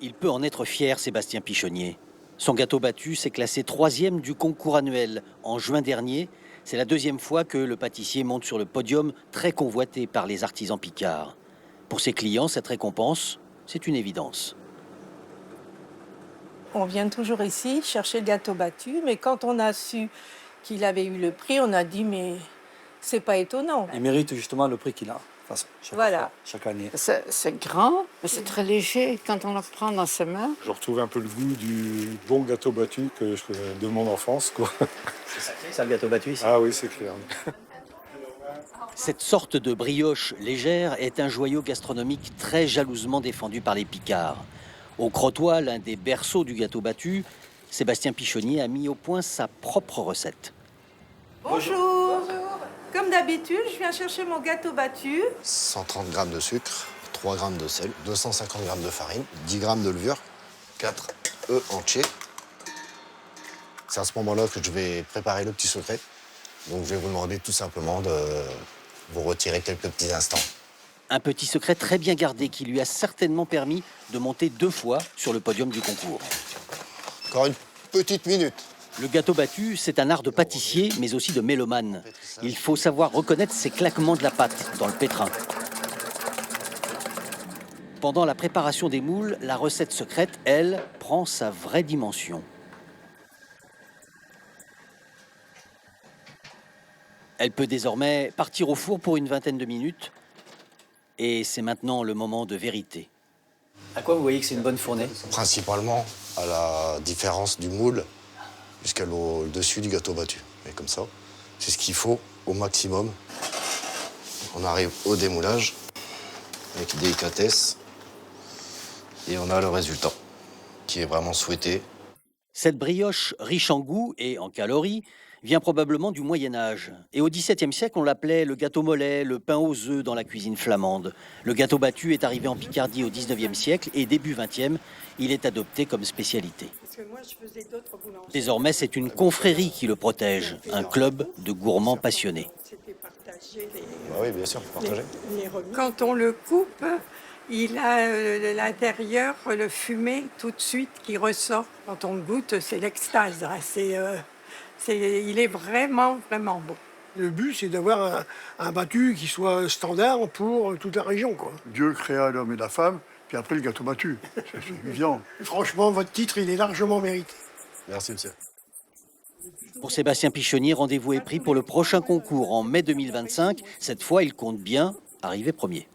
Il peut en être fier, Sébastien Pichonnier. Son gâteau battu s'est classé 3e du concours annuel en juin dernier. C'est la 2e fois que le pâtissier monte sur le podium très convoité par les artisans picards. Pour ses clients, cette récompense, c'est une évidence. On vient toujours ici chercher le gâteau battu, mais quand on a su qu'il avait eu le prix, on a dit mais c'est pas étonnant. Il mérite justement le prix qu'il a. Enfin, chaque année. C'est grand, mais c'est très léger quand on le prend dans ses mains. Je retrouve un peu le goût du bon gâteau battu de mon enfance, quoi. C'est sacré ça, le gâteau battu ici. Ah oui, c'est clair. Cette sorte de brioche légère est un joyau gastronomique très jalousement défendu par les Picards. Au Crotoy, l'un des berceaux du gâteau battu, Sébastien Pichonnier a mis au point sa propre recette. Bonjour. Comme d'habitude, je viens chercher mon gâteau battu. 130 g de sucre, 3 g de sel, 250 g de farine, 10 g de levure, 4 œufs entiers. C'est à ce moment-là que je vais préparer le petit secret. Donc je vais vous demander tout simplement de vous retirer quelques petits instants. Un petit secret très bien gardé qui lui a certainement permis de monter 2 fois sur le podium du concours. Encore une petite minute. Le gâteau battu, c'est un art de pâtissier, mais aussi de mélomane. Il faut savoir reconnaître ces claquements de la pâte dans le pétrin. Pendant la préparation des moules, la recette secrète, elle, prend sa vraie dimension. Elle peut désormais partir au four pour une vingtaine de minutes. Et c'est maintenant le moment de vérité. À quoi vous voyez que c'est une bonne fournée? Principalement à la différence du moule jusqu'au dessus du gâteau battu. Et comme ça, c'est ce qu'il faut au maximum. On arrive au démoulage avec délicatesse et on a le résultat qui est vraiment souhaité. Cette brioche riche en goût et en calories vient probablement du Moyen-Âge. Et au XVIIe siècle, on l'appelait le gâteau mollet, le pain aux œufs dans la cuisine flamande. Le gâteau battu est arrivé en Picardie au XIXe siècle et début XXe, il est adopté comme spécialité. Désormais, c'est une confrérie qui le protège, un club de gourmands passionnés. Oui, bien sûr, partager. Quand on le coupe, il a l'intérieur, le fumé tout de suite qui ressort. Quand on le goûte, c'est l'extase. Il est vraiment, vraiment bon. Le but, c'est d'avoir un battu qui soit standard pour toute la région, quoi. Dieu créa l'homme et la femme, puis après le gâteau battu. C'est évident. Franchement, votre titre, il est largement mérité. Merci, monsieur. Pour Sébastien Pichonnier, rendez-vous est pris pour le prochain concours en mai 2025. Cette fois, il compte bien arriver premier.